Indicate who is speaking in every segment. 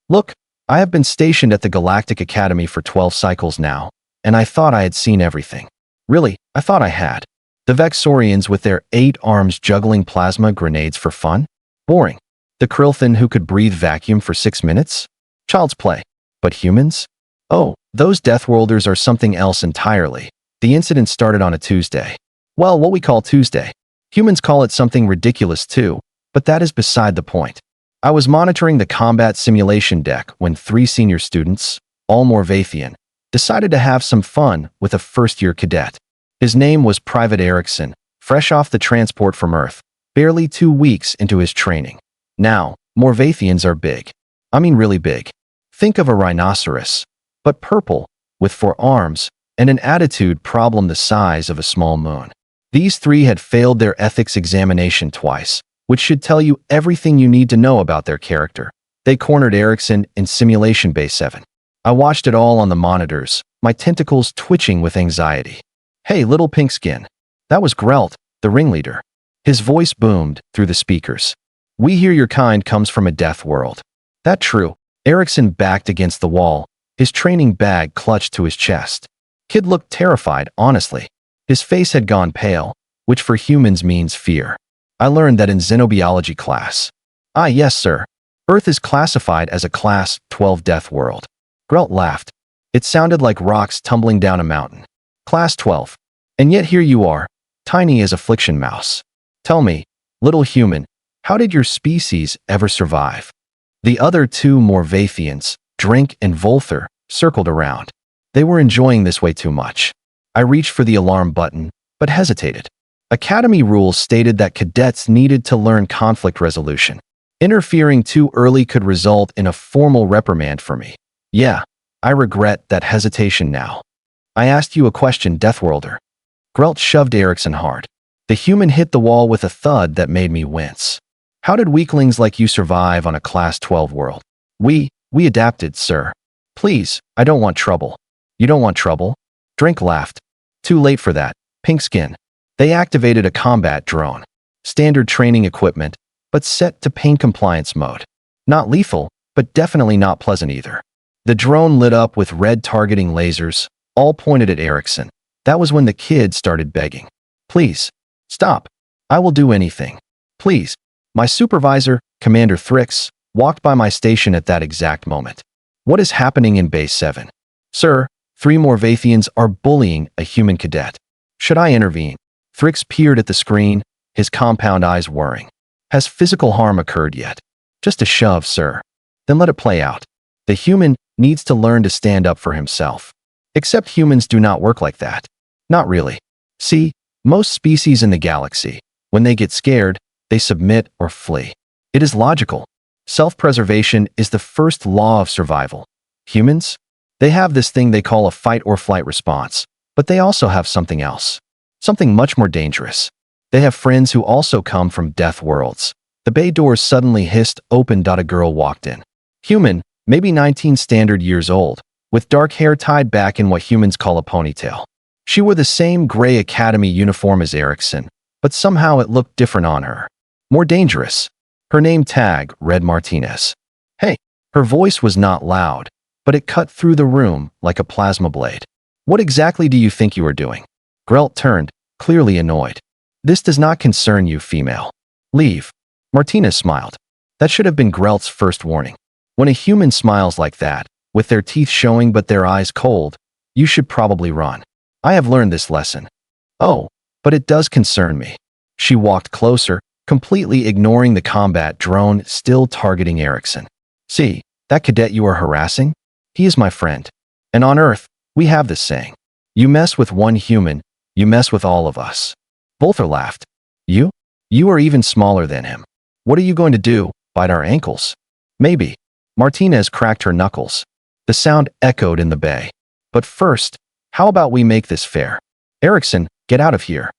Speaker 1: Look, I have been stationed at the Galactic Academy for 12 cycles now, and I thought I had seen everything. Really, I thought I had. The Vexorians with their 8 arms juggling plasma grenades for fun? Boring. The Krillthin who could breathe vacuum for 6 minutes? Child's play. But humans? Oh, those Deathworlders are something else entirely. The incident started on a Tuesday. Well, what we call Tuesday. Humans call it something ridiculous too, but that is beside the point. I was monitoring the combat simulation deck when 3 senior students, all Morvathian, decided to have some fun with a first-year cadet. His name was Private Erickson, fresh off the transport from Earth, barely 2 weeks into his training. Now, Morvathians are big. I mean really big. Think of a rhinoceros, but purple, with 4 arms, and an attitude problem the size of a small moon. These 3 had failed their ethics examination twice, which should tell you everything you need to know about their character. They cornered Erickson in Simulation Bay 7. I watched it all on the monitors, my tentacles twitching with anxiety. Hey, little pink skin. That was Grelt, the ringleader. His voice boomed through the speakers. We hear your kind comes from a death world. That true. Erickson backed against the wall, his training bag clutched to his chest. Kid looked terrified, honestly. His face had gone pale, which for humans means fear. I learned that in xenobiology class. Ah, yes, sir. Earth is classified as a Class 12 death world. Grelt laughed. It sounded like rocks tumbling down a mountain. Class 12. And yet here you are, tiny as affliction mouse. Tell me, little human, how did your species ever survive? The other 2 Morvathians, Drink and Volther, circled around. They were enjoying this way too much. I reached for the alarm button, but hesitated. Academy rules stated that cadets needed to learn conflict resolution. Interfering too early could result in a formal reprimand for me. Yeah, I regret that hesitation now. I asked you a question, Deathworlder. Grelt shoved Erickson hard. The human hit the wall with a thud that made me wince. How did weaklings like you survive on a Class 12 world? We adapted, sir. Please, I don't want trouble. You don't want trouble? Drink laughed. Too late for that, pink skin. They activated a combat drone. Standard training equipment, but set to pain compliance mode. Not lethal, but definitely not pleasant either. The drone lit up with red targeting lasers, all pointed at Erickson. That was when the kid started begging. Please, stop. I will do anything. Please. My supervisor, Commander Thrix, walked by my station at that exact moment. What is happening in Base 7? Sir, 3 Morvathians are bullying a human cadet. Should I intervene? Thrix peered at the screen, his compound eyes whirring. Has physical harm occurred yet? Just a shove, sir. Then let it play out. The human needs to learn to stand up for himself. Except humans do not work like that. Not really. See, most species in the galaxy, when they get scared, they submit or flee. It is logical. Self-preservation is the first law of survival. Humans? They have this thing they call a fight or flight response, but they also have something else. Something much more dangerous. They have friends who also come from death worlds. The bay doors suddenly hissed open. A girl walked in. Human, maybe 19 standard years old, with dark hair tied back in what humans call a ponytail. She wore the same gray academy uniform as Erickson, but somehow it looked different on her. More dangerous. Her name tag read Martinez. Hey, her voice was not loud, but it cut through the room like a plasma blade. What exactly do you think you are doing? Grelt turned, clearly annoyed. This does not concern you, female. Leave. Martinez smiled. That should have been Grelt's first warning. When a human smiles like that, with their teeth showing but their eyes cold, you should probably run. I have learned this lesson. Oh, but it does concern me. She walked closer, completely ignoring the combat drone still targeting Erickson. See, that cadet you are harassing? He is my friend. And on Earth, we have this saying. You mess with one human, you mess with all of us. Volther laughed. You? You are even smaller than him. What are you going to do, bite our ankles? Maybe. Martinez cracked her knuckles. The sound echoed in the bay. But first, how about we make this fair? Erickson, get out of here.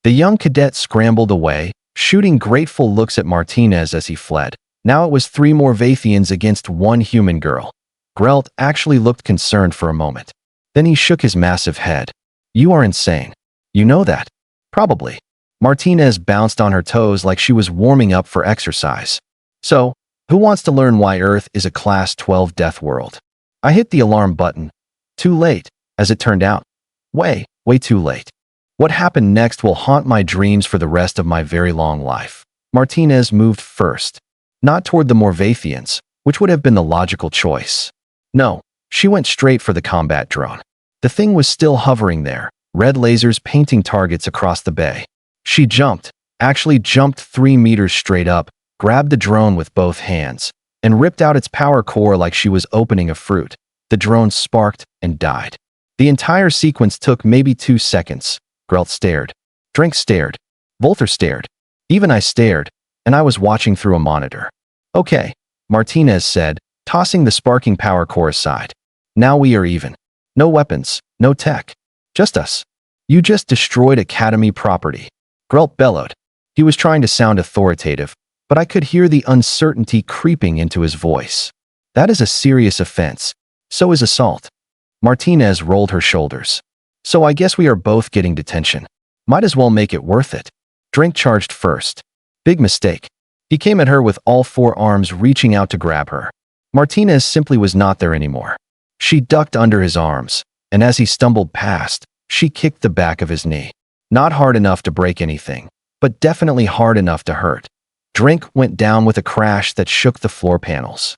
Speaker 1: The young cadet scrambled away, shooting grateful looks at Martinez as he fled. Now it was 3 Morvathians against 1 human girl. Grelt actually looked concerned for a moment. Then he shook his massive head. You are insane. You know that? Probably. Martinez bounced on her toes like she was warming up for exercise. So, Who wants to learn why Earth is a Class 12 death world? I hit the alarm button. Too late, as it turned out. Way too late. What happened next will haunt my dreams for the rest of my very long life. Martinez moved first. Not toward the Morvathians, which would have been the logical choice. No, she went straight for the combat drone. The thing was still hovering there, red lasers painting targets across the bay. She actually jumped 3 meters straight up, grabbed the drone with both hands, and ripped out its power core like she was opening a fruit. The drone sparked and died. The entire sequence took maybe 2 seconds. Grelt stared. Drink stared. Volter stared. Even I stared, and I was watching through a monitor. Okay, Martinez said, tossing the sparking power core aside. Now we are even. No weapons, no tech. Just us. You just destroyed Academy property. Grelt bellowed. He was trying to sound authoritative, but I could hear the uncertainty creeping into his voice. That is a serious offense. So is assault. Martinez rolled her shoulders. So I guess we are both getting detention. Might as well make it worth it. Drink charged first. Big mistake. He came at her with all 4 arms reaching out to grab her. Martinez simply was not there anymore. She ducked under his arms, and as he stumbled past, she kicked the back of his knee. Not hard enough to break anything, but definitely hard enough to hurt. Drink went down with a crash that shook the floor panels.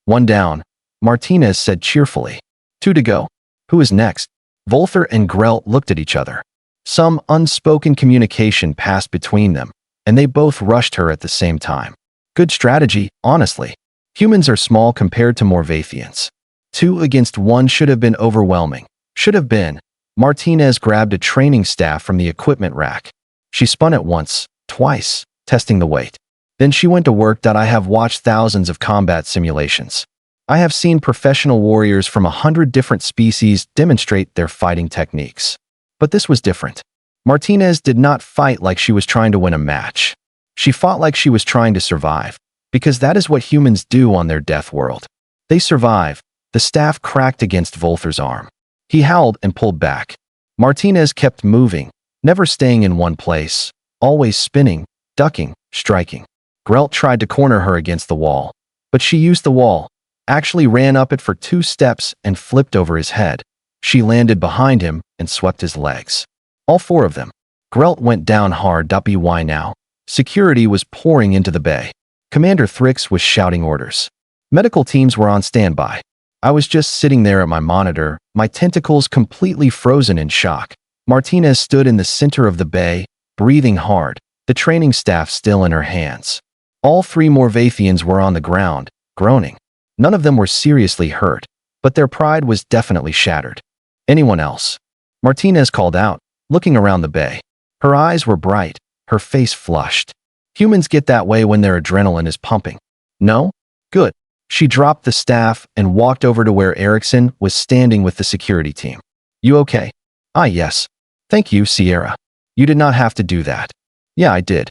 Speaker 1: 1 down, Martinez said cheerfully. 2 to go. Who is next? Volter and Grelt looked at each other. Some unspoken communication passed between them, and they both rushed her at the same time. Good strategy, honestly. Humans are small compared to Morvathians. 2 against 1 should have been overwhelming. Should have been. Martinez grabbed a training staff from the equipment rack. She spun it once, twice, testing the weight. Then she went to work. I have watched thousands of combat simulations. I have seen professional warriors from 100 different species demonstrate their fighting techniques. But this was different. Martinez did not fight like she was trying to win a match. She fought like she was trying to survive, because that is what humans do on their death world. They survive. The staff cracked against Volter's arm. He howled and pulled back. Martinez kept moving, never staying in one place, always spinning, ducking, striking. Grelt tried to corner her against the wall, but she used the wall, actually ran up it for 2 steps and flipped over his head. She landed behind him and swept his legs. All 4 of them. Grelt went down hard. Why now? Security was pouring into the bay. Commander Thrix was shouting orders. Medical teams were on standby. I was just sitting there at my monitor, my tentacles completely frozen in shock. Martinez stood in the center of the bay, breathing hard, the training staff still in her hands. All 3 Morvathians were on the ground, groaning. None of them were seriously hurt, but their pride was definitely shattered. Anyone else? Martinez called out, looking around the bay. Her eyes were bright, her face flushed. Humans get that way when their adrenaline is pumping. No? Good. She dropped the staff and walked over to where Erickson was standing with the security team. You okay? Ah, yes. Thank you, Sierra. You did not have to do that. Yeah, I did.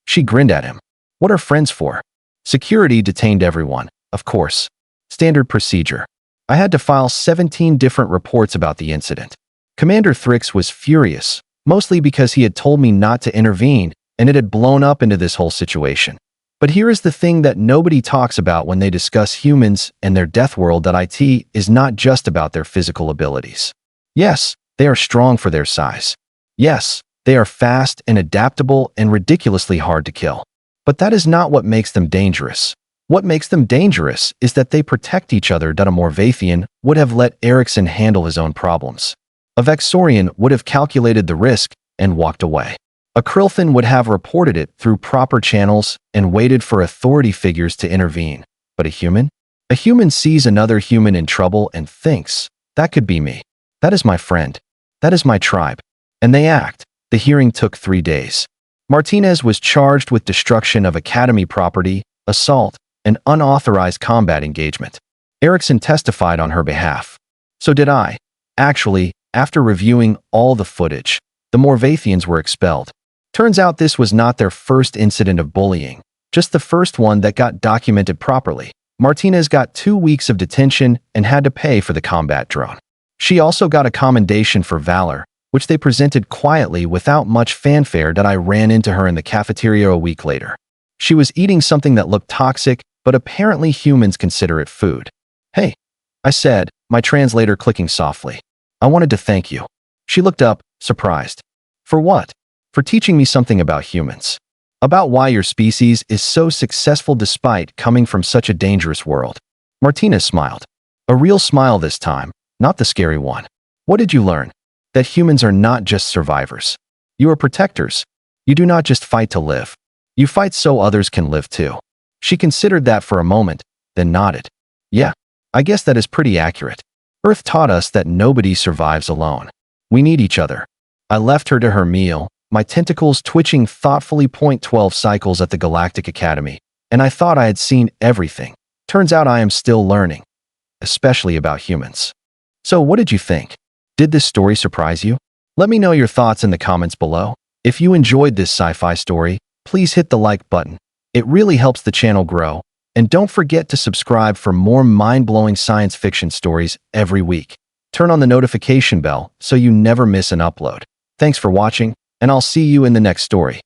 Speaker 1: She grinned at him. What are friends for? Security detained everyone, of course. Standard procedure. I had to file 17 different reports about the incident. Commander Thrix was furious, mostly because he had told me not to intervene, and it had blown up into this whole situation. But here is the thing that nobody talks about when they discuss humans and their death world: that IT is not just about their physical abilities. Yes, they are strong for their size. Yes, they are fast and adaptable and ridiculously hard to kill. But that is not what makes them dangerous. What makes them dangerous is that they protect each other. A Morvathian would have let Erickson handle his own problems. A Vexorian would have calculated the risk and walked away. A Krillthan would have reported it through proper channels and waited for authority figures to intervene. But a human? A human sees another human in trouble and thinks, that could be me. That is my friend. That is my tribe. And they act. The hearing took 3 days. Martinez was charged with destruction of Academy property, assault, and unauthorized combat engagement. Erickson testified on her behalf. So did I. Actually, after reviewing all the footage, the Morvathians were expelled. Turns out this was not their first incident of bullying, just the first one that got documented properly. Martinez got 2 weeks of detention and had to pay for the combat drone. She also got a commendation for valor, which they presented quietly without much fanfare. I ran into her in the cafeteria a week later. She was eating something that looked toxic, but apparently humans consider it food. Hey, I said, my translator clicking softly. I wanted to thank you. She looked up, surprised. For what? For teaching me something about humans. About why your species is so successful despite coming from such a dangerous world. Martinez smiled. A real smile this time, not the scary one. What did you learn? That humans are not just survivors. You are protectors. You do not just fight to live. You fight so others can live too. She considered that for a moment, then nodded. Yeah, I guess that is pretty accurate. Earth taught us that nobody survives alone. We need each other. I left her to her meal, my tentacles twitching thoughtfully. 12 cycles at the Galactic Academy, and I thought I had seen everything. Turns out I am still learning, especially about humans. So what did you think? Did this story surprise you? Let me know your thoughts in the comments below. If you enjoyed this sci-fi story, please hit the like button. It really helps the channel grow. And don't forget to subscribe for more mind-blowing science fiction stories every week. Turn on the notification bell so you never miss an upload. Thanks for watching, and I'll see you in the next story.